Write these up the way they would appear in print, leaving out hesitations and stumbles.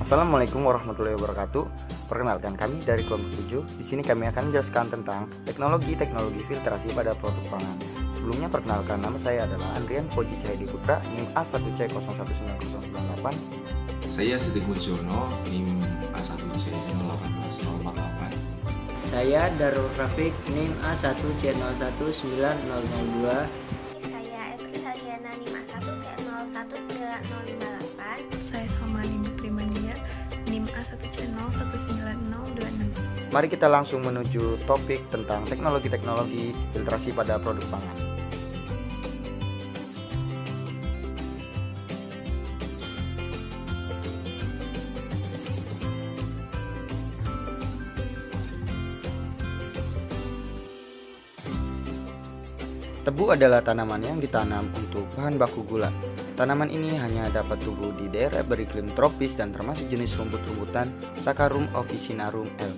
Assalamualaikum warahmatullahi wabarakatuh. Perkenalkan, kami dari kelompok 7. Di sini kami akan menjelaskan tentang teknologi filtrasi pada produk pangan. Sebelumnya perkenalkan, nama saya adalah Andrian Fauji Cahyadi Putra, NIM A1C019098. Saya Siti Mujono, NIM A1C 018 Saya Darul Rafiq, NIM A1C019002. Saya Evri Hadiana, NIM A1C019058. Saya Salmani Primania, NIM A1C019026. Mari kita langsung menuju topik tentang teknologi filtrasi pada produk pangan. Tebu adalah tanaman yang ditanam untuk bahan baku gula. Tanaman ini hanya dapat tumbuh di daerah beriklim tropis dan termasuk jenis rumput-rumputan Saccharum officinarum L.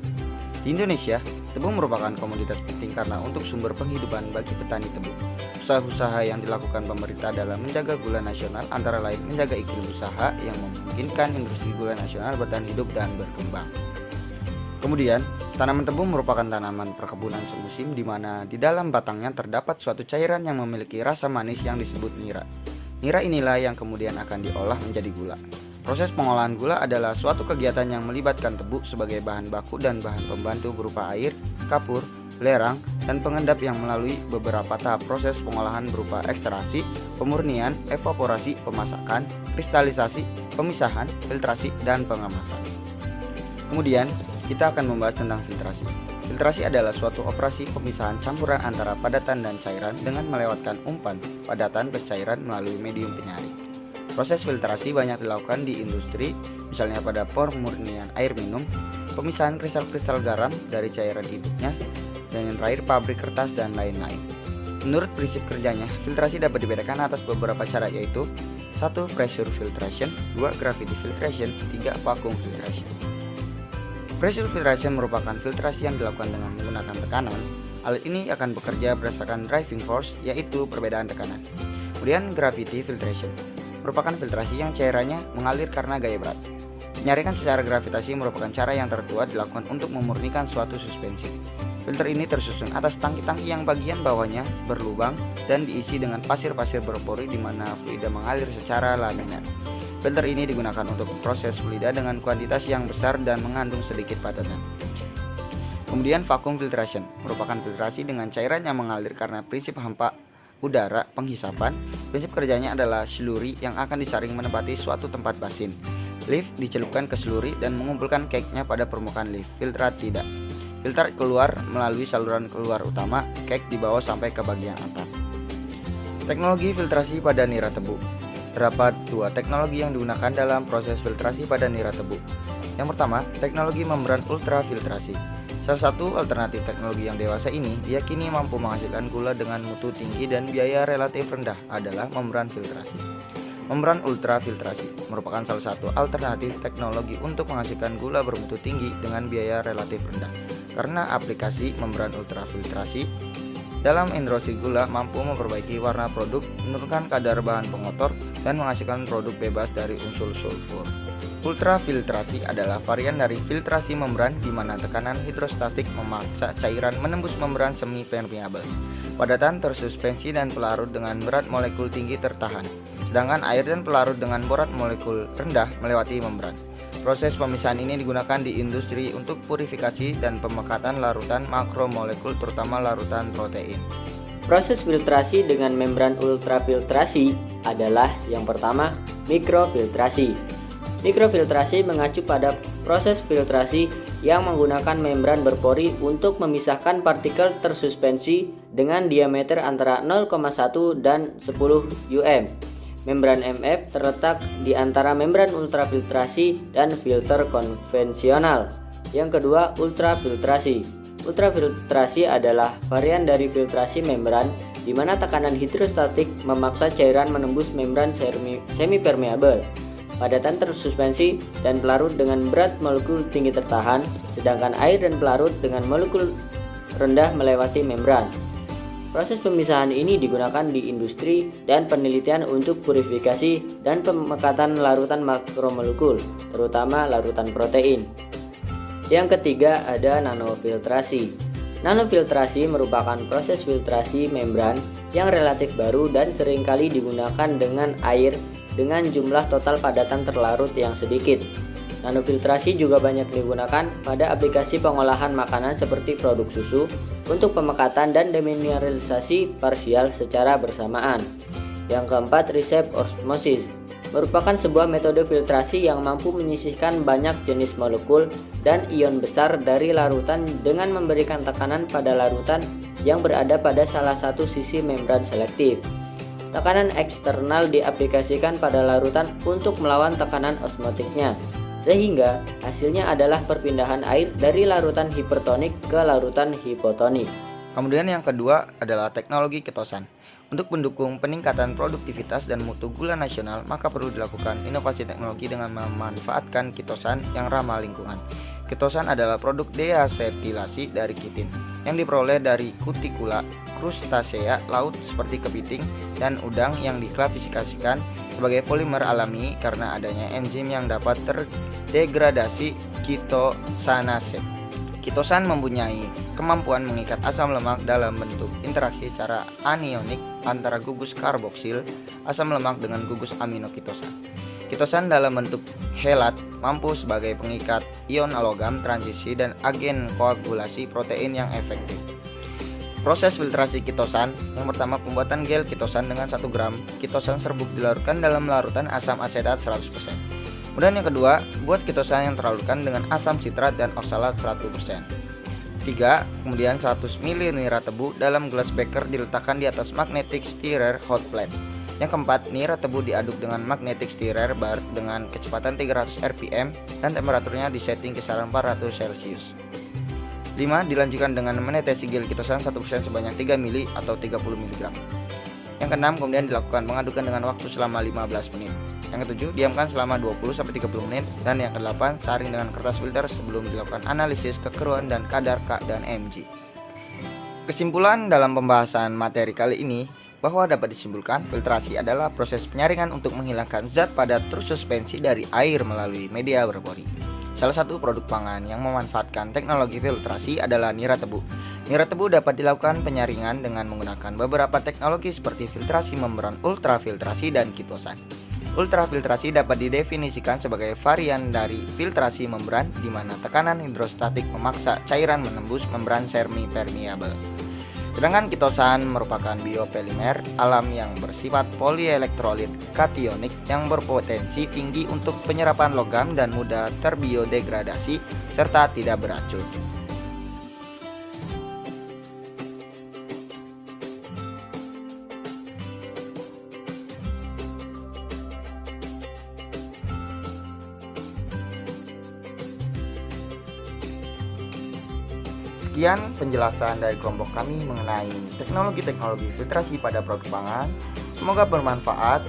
Di Indonesia, tebu merupakan komoditas penting karena untuk sumber penghidupan bagi petani tebu. Usaha-usaha yang dilakukan pemerintah dalam menjaga gula nasional antara lain menjaga iklim usaha yang memungkinkan industri gula nasional bertahan hidup dan berkembang. Kemudian, tanaman tebu merupakan tanaman perkebunan semusim di mana di dalam batangnya terdapat suatu cairan yang memiliki rasa manis yang disebut nira. Nira inilah yang kemudian akan diolah menjadi gula. Proses pengolahan gula adalah suatu kegiatan yang melibatkan tebu sebagai bahan baku dan bahan pembantu berupa air, kapur, belerang, dan pengendap yang melalui beberapa tahap proses pengolahan berupa ekstraksi, pemurnian, evaporasi, pemasakan, kristalisasi, pemisahan, filtrasi, dan pengemasan. Kemudian, kita akan membahas tentang filtrasi. Filtrasi adalah suatu operasi pemisahan campuran antara padatan dan cairan dengan melewatkan umpan padatan plus cairan melalui medium penyaring. Proses filtrasi banyak dilakukan di industri, misalnya pada pemurnian air minum, pemisahan kristal-kristal garam dari cairan hidupnya, dan yang terakhir pabrik kertas dan lain-lain. Menurut prinsip kerjanya, filtrasi dapat dibedakan atas beberapa cara, yaitu 1. Pressure filtration, 2. Gravity filtration, 3. Vacuum filtration. Pressure filtration merupakan filtrasi yang dilakukan dengan menggunakan tekanan. Alat ini akan bekerja berdasarkan driving force, yaitu perbedaan tekanan. Kemudian gravity filtration merupakan filtrasi yang cairannya mengalir karena gaya berat. Penyaringan secara gravitasi merupakan cara yang tertua dilakukan untuk memurnikan suatu suspensi. Filter ini tersusun atas tangki-tangki yang bagian bawahnya berlubang dan diisi dengan pasir-pasir berpori di mana fluida mengalir secara laminar. Filter ini digunakan untuk proses fluida dengan kuantitas yang besar dan mengandung sedikit padatan. Kemudian vacuum filtration merupakan filtrasi dengan cairan yang mengalir karena prinsip hampa udara penghisapan. Prinsip kerjanya adalah slurry yang akan disaring menempati suatu tempat basin. Lift dicelupkan ke slurry dan mengumpulkan cake-nya pada permukaan lift. Filtrat tidak. Filter keluar melalui saluran keluar utama, cake dibawa sampai ke bagian atap. Teknologi filtrasi pada nira tebu. Terdapat dua teknologi yang digunakan dalam proses filtrasi pada nira tebu. Yang pertama, teknologi membran ultrafiltrasi. Salah satu alternatif teknologi yang dewasa ini diyakini mampu menghasilkan gula dengan mutu tinggi dan biaya relatif rendah adalah membran filtrasi. Membran ultrafiltrasi merupakan salah satu alternatif teknologi untuk menghasilkan gula bermutu tinggi dengan biaya relatif rendah. Karena aplikasi membran ultrafiltrasi dalam industri gula mampu memperbaiki warna produk, menurunkan kadar bahan pengotor, dan menghasilkan produk bebas dari unsur sulfur. Ultrafiltrasi adalah varian dari filtrasi membran di mana tekanan hidrostatik memaksa cairan menembus membran semi permeabel. Padatan tersuspensi dan pelarut dengan berat molekul tinggi tertahan, sedangkan air dan pelarut dengan berat molekul rendah melewati membran. Proses pemisahan ini digunakan di industri untuk purifikasi dan pemekatan larutan makromolekul terutama larutan protein. Proses filtrasi dengan membran ultrafiltrasi adalah yang pertama, mikrofiltrasi. Mikrofiltrasi mengacu pada proses filtrasi yang menggunakan membran berpori untuk memisahkan partikel tersuspensi dengan diameter antara 0,1 dan 10 um. Membran MF terletak di antara membran ultrafiltrasi dan filter konvensional. Yang kedua, ultrafiltrasi. Ultrafiltrasi adalah varian dari filtrasi membran di mana tekanan hidrostatik memaksa cairan menembus membran semi-permeabel. Padatan tersuspensi dan pelarut dengan berat molekul tinggi tertahan, sedangkan air dan pelarut dengan molekul rendah melewati membran. Proses pemisahan ini digunakan di industri dan penelitian untuk purifikasi dan pemekatan larutan makromolekul, terutama larutan protein. Yang ketiga ada nanofiltrasi. Nanofiltrasi merupakan proses filtrasi membran yang relatif baru dan seringkali digunakan dengan air dengan jumlah total padatan terlarut yang sedikit. Nanofiltrasi juga banyak digunakan pada aplikasi pengolahan makanan seperti produk susu untuk pemekatan dan demineralisasi parsial secara bersamaan. Yang keempat, reshape osmosis merupakan sebuah metode filtrasi yang mampu menyisihkan banyak jenis molekul dan ion besar dari larutan dengan memberikan tekanan pada larutan yang berada pada salah satu sisi membran selektif. Tekanan eksternal diaplikasikan pada larutan untuk melawan tekanan osmotiknya, sehingga hasilnya adalah perpindahan air dari larutan hipertonik ke larutan hipotonik. Kemudian yang kedua adalah teknologi ketosan. Untuk mendukung peningkatan produktivitas dan mutu gula nasional, maka perlu dilakukan inovasi teknologi dengan memanfaatkan ketosan yang ramah lingkungan. Ketosan adalah produk deasetilasi dari kitin yang diperoleh dari kutikula krustasea laut seperti kepiting dan udang yang diklasifikasikan sebagai polimer alami karena adanya enzim yang dapat terdegradasi ketosanase. Ketosan mempunyai kemampuan mengikat asam lemak dalam bentuk interaksi secara anionik antara gugus karboksil asam lemak dengan gugus amino ketosan. Ketosan dalam bentuk helat mampu sebagai pengikat ion logam transisi dan agen koagulasi protein yang efektif. Proses filtrasi ketosan, yang pertama pembuatan gel ketosan dengan 1 gram ketosan serbuk dilarutkan dalam larutan asam asetat 100%. Kemudian yang kedua, buat ketosan yang terlarutkan dengan asam sitrat dan oksalat 100%. 3. Kemudian 100 ml nira tebu dalam gelas beker diletakkan di atas magnetic stirrer hot plate. Yang keempat, nira tebu diaduk dengan magnetic stirrer bar dengan kecepatan 300 rpm dan temperaturnya disetting kisaran 400 Celcius. 5. Dilanjutkan dengan menetesi gel ketosan 1% sebanyak 3 ml atau 30 mg. Yang keenam, kemudian dilakukan pengadukan dengan waktu selama 15 menit. Yang ketujuh, diamkan selama 20-30 menit. Dan yang kedelapan, saring dengan kertas filter sebelum dilakukan analisis kekeruan dan kadar K dan Mg. Kesimpulan dalam pembahasan materi kali ini bahwa dapat disimpulkan filtrasi adalah proses penyaringan untuk menghilangkan zat padat tersuspensi dari air melalui media berpori. Salah satu produk pangan yang memanfaatkan teknologi filtrasi adalah nira tebu. Nira tebu dapat dilakukan penyaringan dengan menggunakan beberapa teknologi seperti filtrasi membran, ultrafiltrasi, dan kitosan. Ultrafiltrasi dapat didefinisikan sebagai varian dari filtrasi membran di mana tekanan hidrostatik memaksa cairan menembus membran semi-permeabel. Sedangkan kitosan merupakan biopolimer alam yang bersifat polielektrolit kationik yang berpotensi tinggi untuk penyerapan logam dan mudah terbiodegradasi serta tidak beracun. Sekian penjelasan dari kelompok kami mengenai teknologi-teknologi filtrasi pada produk pangan. Semoga bermanfaat.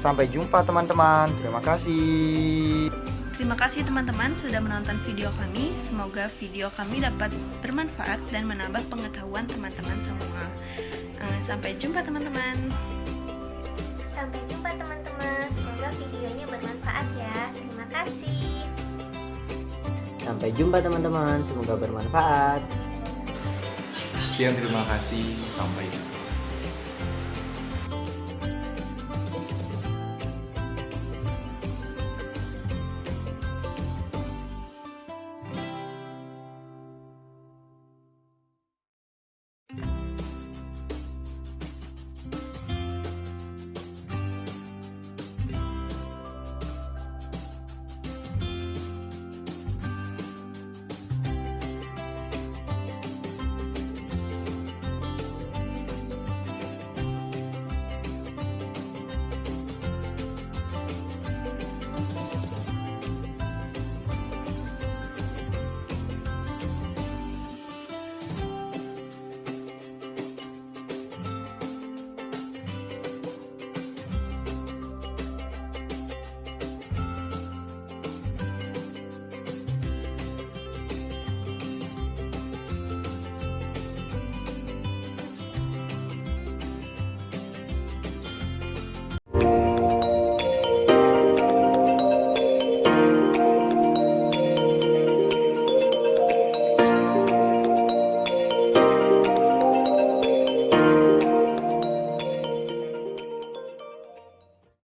Sampai jumpa teman-teman. Terima kasih. Terima kasih teman-teman sudah menonton video kami. Semoga video kami dapat bermanfaat dan menambah pengetahuan teman-teman semua. Sampai jumpa teman-teman. Sampai jumpa teman-teman. Semoga videonya bermanfaat ya. Terima kasih. Sampai jumpa teman-teman, semoga bermanfaat. Sekian, terima kasih, sampai jumpa.